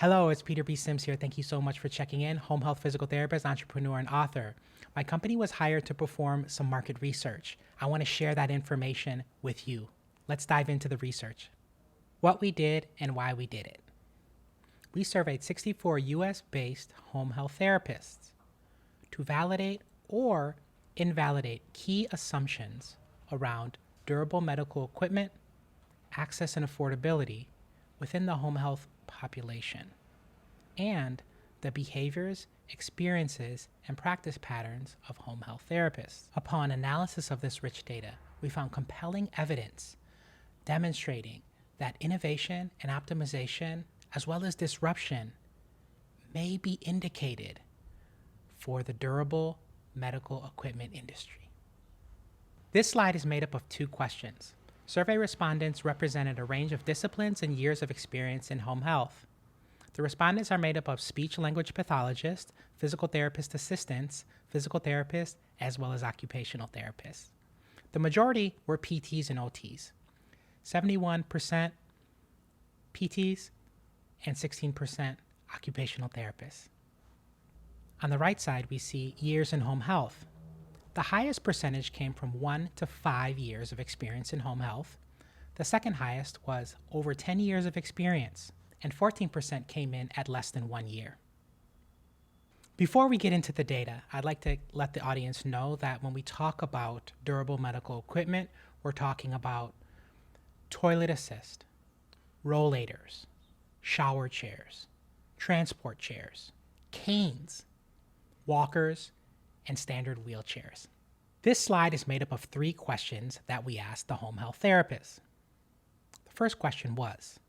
Hello, it's Peter B. Sims here. Thank you so much for checking in. Home health physical therapist, entrepreneur, and author. My company was hired to perform some market research. I want to share that information with you. Let's dive into the research. What we did and why we did it. We surveyed 64 US based home health therapists to validate or invalidate key assumptions around durable medical equipment, access and affordability within the home health population, and the behaviors, experiences, and practice patterns of home health therapists. Upon analysis of this rich data, we found compelling evidence demonstrating that innovation and optimization, as well as disruption, may be indicated for the durable medical equipment industry. This slide is made up of two questions. Survey respondents represented a range of disciplines and years of experience in home health. The respondents are made up of speech-language pathologists, physical therapist assistants, physical therapists, as well as occupational therapists. The majority were PTs and OTs, 71% PTs and 16% occupational therapists. On the right side, we see years in home health. The highest percentage came from 1 to 5 years of experience in home health. The second highest was over 10 years of experience, and 14% came in at less than 1 year. Before we get into the data, I'd like to let the audience know that when we talk about durable medical equipment, we're talking about toilet assist, rollators, shower chairs, transport chairs, canes, walkers, and standard wheelchairs. This slide is made up of 3 questions that we asked the home health therapists. The first question was,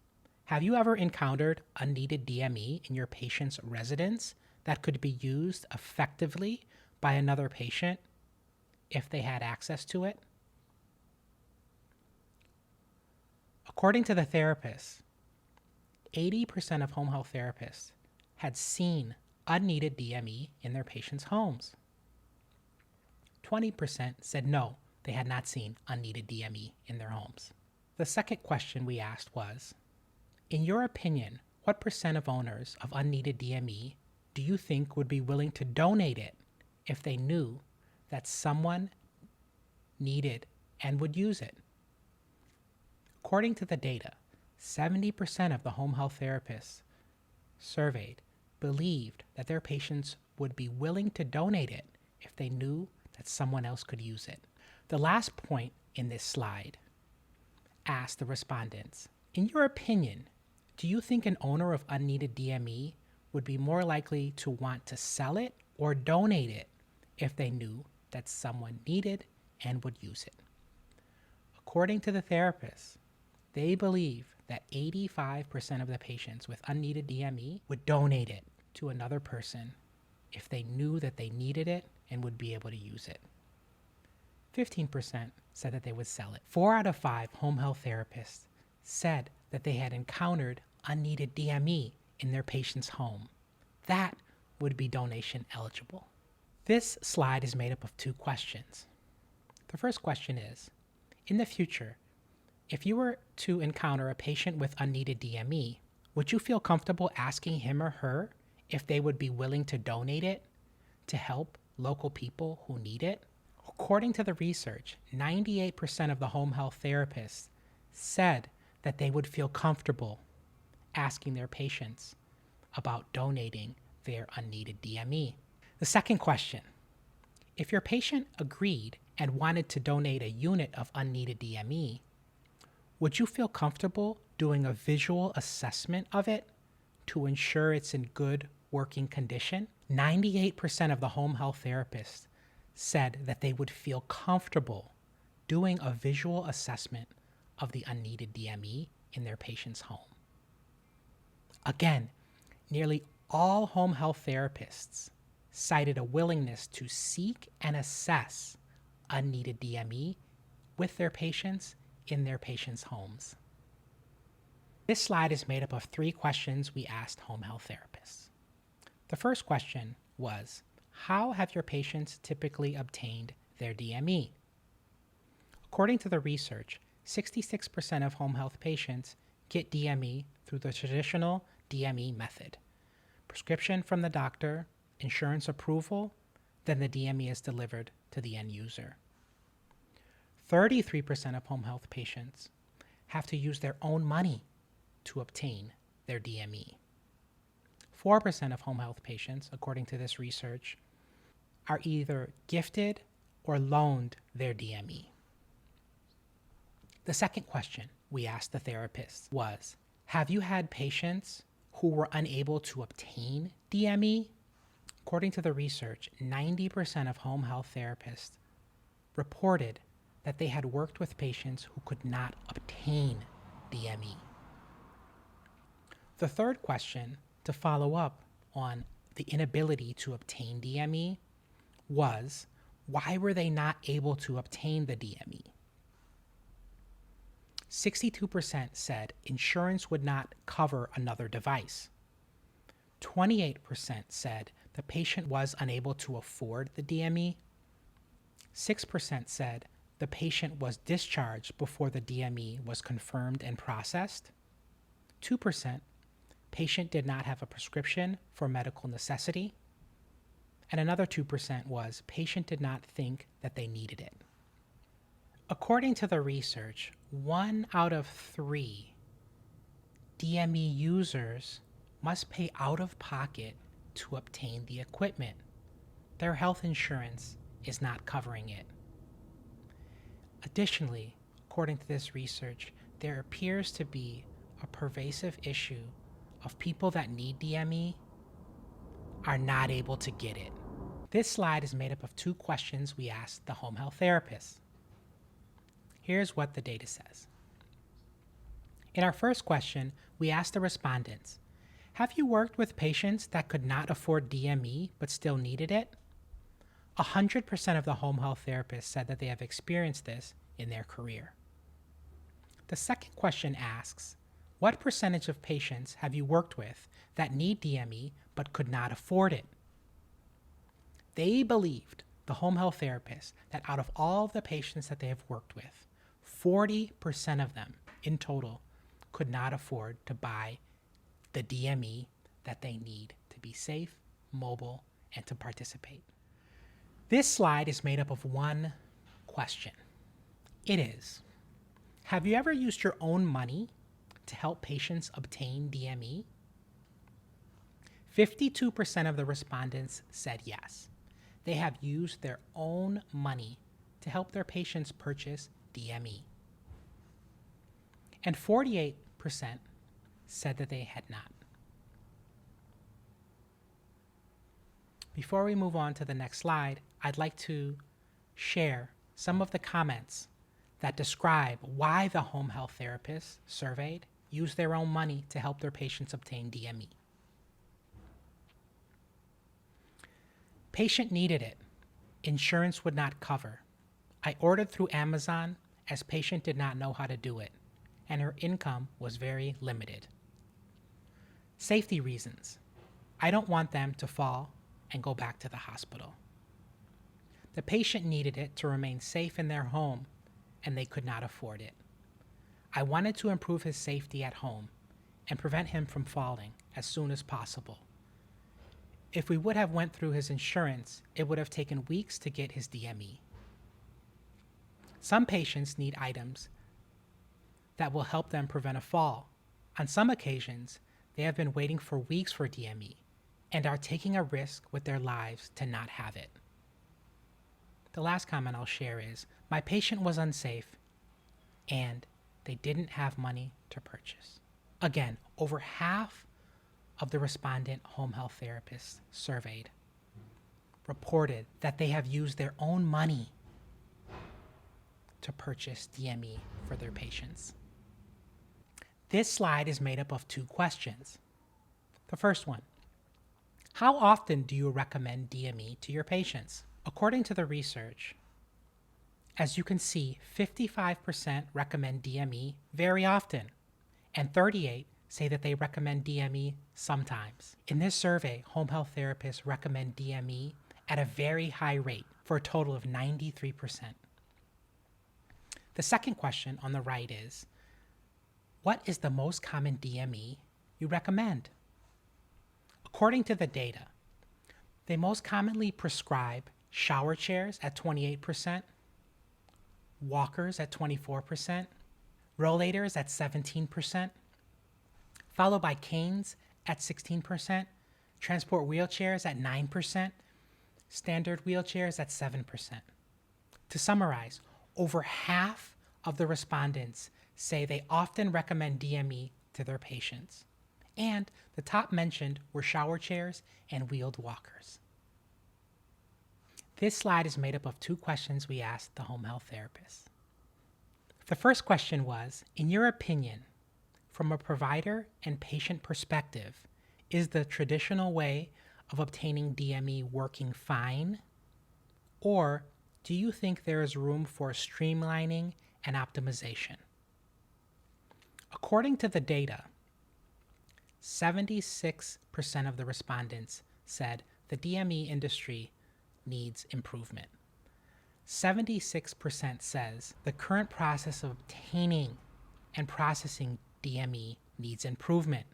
have you ever encountered unneeded DME in your patient's residence that could be used effectively by another patient if they had access to it? According to the therapists, 80% of home health therapists had seen unneeded DME in their patients' homes. 20% said no, they had not seen unneeded DME in their homes. The second question we asked was, in your opinion, what percent of owners of unneeded DME do you think would be willing to donate it if they knew that someone needed and would use it? According to the data, 70% of the home health therapists surveyed believed that their patients would be willing to donate it if they knew that someone else could use it. The last point in this slide asked the respondents, in your opinion, do you think an owner of unneeded DME would be more likely to want to sell it or donate it if they knew that someone needed and would use it? According to the therapists, they believe that 85% of the patients with unneeded DME would donate it to another person if they knew that they needed it and would be able to use it. 15% said that they would sell it. 4 out of 5 home health therapists said that they had encountered unneeded DME in their patient's home. That would be donation eligible. This slide is made up of 2 questions. The first question is, in the future, if you were to encounter a patient with unneeded DME, would you feel comfortable asking him or her if they would be willing to donate it to help local people who need it? According to the research, 98% of the home health therapists said that they would feel comfortable asking their patients about donating their unneeded DME. The second question, if your patient agreed and wanted to donate a unit of unneeded DME, would you feel comfortable doing a visual assessment of it to ensure it's in good working condition? 98% of the home health therapists said that they would feel comfortable doing a visual assessment of the unneeded DME in their patient's home. Again, nearly all home health therapists cited a willingness to seek and assess unneeded DME with their patients in their patients' homes. This slide is made up of 3 questions we asked home health therapists. The first question was, how have your patients typically obtained their DME? According to the research, 66% of home health patients get DME through the traditional DME method. Prescription from the doctor, insurance approval, then the DME is delivered to the end user. 33% of home health patients have to use their own money to obtain their DME. 4% of home health patients, according to this research, are either gifted or loaned their DME. The second question we asked the therapists was, have you had patients who were unable to obtain DME? According to the research, 90% of home health therapists reported that they had worked with patients who could not obtain DME. The third question to follow up on the inability to obtain DME was, why were they not able to obtain the DME? 62% said insurance would not cover another device. 28% said the patient was unable to afford the DME. 6% said the patient was discharged before the DME was confirmed and processed. 2%, patient did not have a prescription for medical necessity. And another 2% was patient did not think that they needed it. According to the research, 1 out of 3 DME users must pay out of pocket to obtain the equipment. Their health insurance is not covering it. Additionally, according to this research, there appears to be a pervasive issue of people that need DME are not able to get it. This slide is made up of 2 questions we asked the home health therapists. Here's what the data says. In our first question, we asked the respondents, have you worked with patients that could not afford DME but still needed it? 100% of the home health therapists said that they have experienced this in their career. The second question asks, what percentage of patients have you worked with that need DME but could not afford it? They believed, the home health therapists, that out of all of the patients that they have worked with, 40% of them in total could not afford to buy the DME that they need to be safe, mobile, and to participate. This slide is made up of 1 question. It is, have you ever used your own money to help patients obtain DME? 52% of the respondents said yes. They have used their own money to help their patients purchase DME. And 48% said that they had not. Before we move on to the next slide, I'd like to share some of the comments that describe why the home health therapists surveyed use their own money to help their patients obtain DME. Patient needed it. Insurance would not cover. I ordered through Amazon as patient did not know how to do it, and her income was very limited. Safety reasons. I don't want them to fall and go back to the hospital. The patient needed it to remain safe in their home, and they could not afford it. I wanted to improve his safety at home and prevent him from falling as soon as possible. If we would have went through his insurance, it would have taken weeks to get his DME. Some patients need items that will help them prevent a fall. On some occasions, they have been waiting for weeks for DME and are taking a risk with their lives to not have it. The last comment I'll share is, my patient was unsafe and they didn't have money to purchase. Again, over half of the respondent home health therapists surveyed reported that they have used their own money to purchase DME for their patients. This slide is made up of 2 questions. The first one, how often do you recommend DME to your patients? According to the research, as you can see, 55% recommend DME very often, and 38% say that they recommend DME sometimes. In this survey, home health therapists recommend DME at a very high rate for a total of 93%. The second question on the right is, what is the most common DME you recommend? According to the data, they most commonly prescribe shower chairs at 28%, walkers at 24%, rollators at 17%, followed by canes at 16%, transport wheelchairs at 9%, standard wheelchairs at 7%. To summarize, over half of the respondents say they often recommend DME to their patients, and the top mentioned were shower chairs and wheeled walkers. This slide is made up of 2 questions we asked the home health therapist. The first question was, in your opinion, from a provider and patient perspective, is the traditional way of obtaining DME working fine? Or do you think there is room for streamlining and optimization? According to the data, 76% of the respondents said the DME industry needs improvement. 76% says the current process of obtaining and processing DME needs improvement.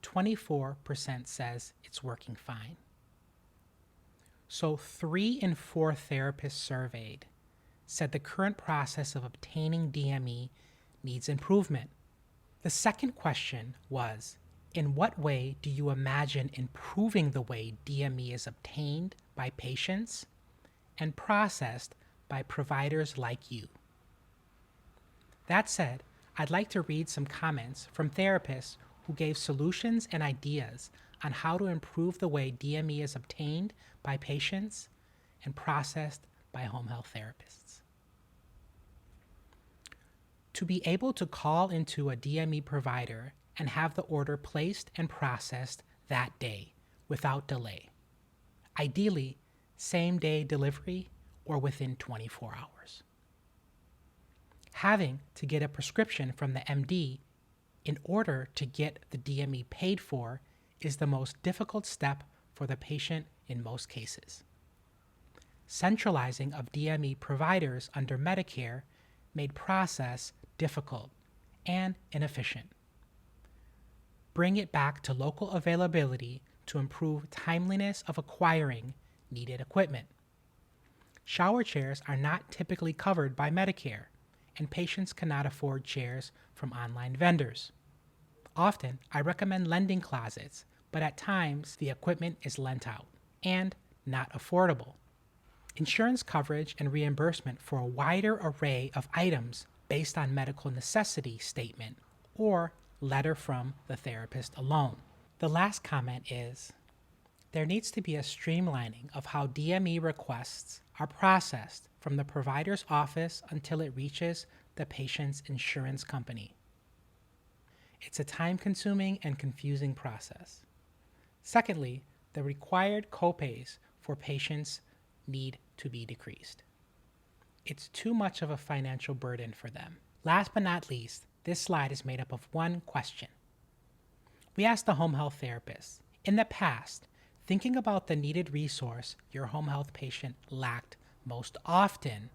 24% says it's working fine. So 3 in 4 therapists surveyed said the current process of obtaining DME needs improvement. The second question was, in what way do you imagine improving the way DME is obtained by patients and processed by providers like you? That said, I'd like to read some comments from therapists who gave solutions and ideas on how to improve the way DME is obtained by patients and processed by home health therapists. To be able to call into a DME provider and have the order placed and processed that day without delay. Ideally, same-day delivery or within 24 hours. Having to get a prescription from the MD in order to get the DME paid for is the most difficult step for the patient in most cases. Centralizing of DME providers under Medicare made process difficult and inefficient. Bring it back to local availability to improve timeliness of acquiring needed equipment. Shower chairs are not typically covered by Medicare, and patients cannot afford chairs from online vendors. Often, I recommend lending closets, but at times the equipment is lent out and not affordable. Insurance coverage and reimbursement for a wider array of items based on medical necessity statement or letter from the therapist alone. The last comment is, there needs to be a streamlining of how DME requests are processed from the provider's office until it reaches the patient's insurance company. It's a time-consuming and confusing process. Secondly, the required copays for patients need to be decreased. It's too much of a financial burden for them. Last but not least, this slide is made up of 1 question. We asked the home health therapist, in the past, thinking about the needed resource your home health patient lacked most often,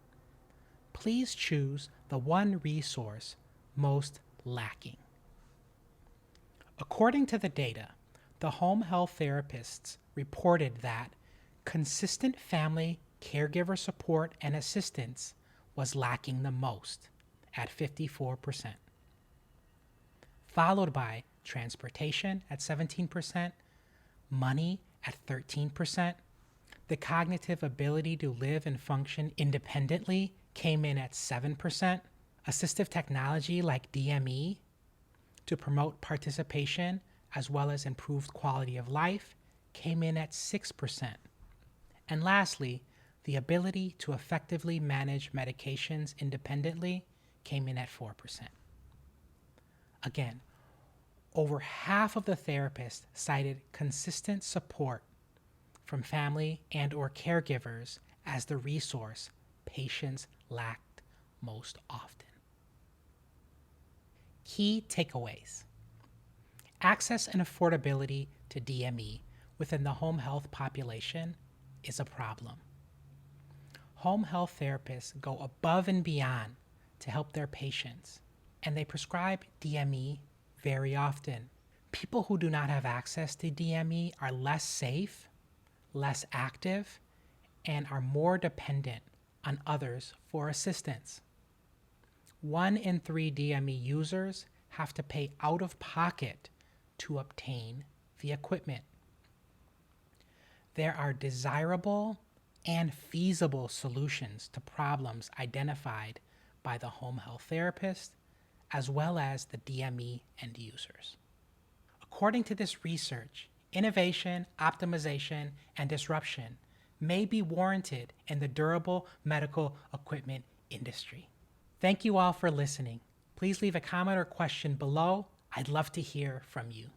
please choose the 1 resource most lacking. According to the data, the home health therapists reported that consistent family caregiver support and assistance was lacking the most at 54%, followed by transportation at 17%, money at 13%, the cognitive ability to live and function independently came in at 7%, assistive technology like DME to promote participation as well as improved quality of life came in at 6%. And lastly, the ability to effectively manage medications independently came in at 4%. Again, over half of the therapists cited consistent support from family and or caregivers as the resource patients lacked most often. Key takeaways. Access and affordability to DME within the home health population is a problem. Home health therapists go above and beyond to help their patients, and they prescribe DME very often. People who do not have access to DME are less safe, less active, and are more dependent on others for assistance. 1 in 3 DME users have to pay out of pocket to obtain the equipment. There are desirable and feasible solutions to problems identified by the home health therapist, as well as the DME end users. According to this research, innovation, optimization, and disruption may be warranted in the durable medical equipment industry. Thank you all for listening. Please leave a comment or question below. I'd love to hear from you.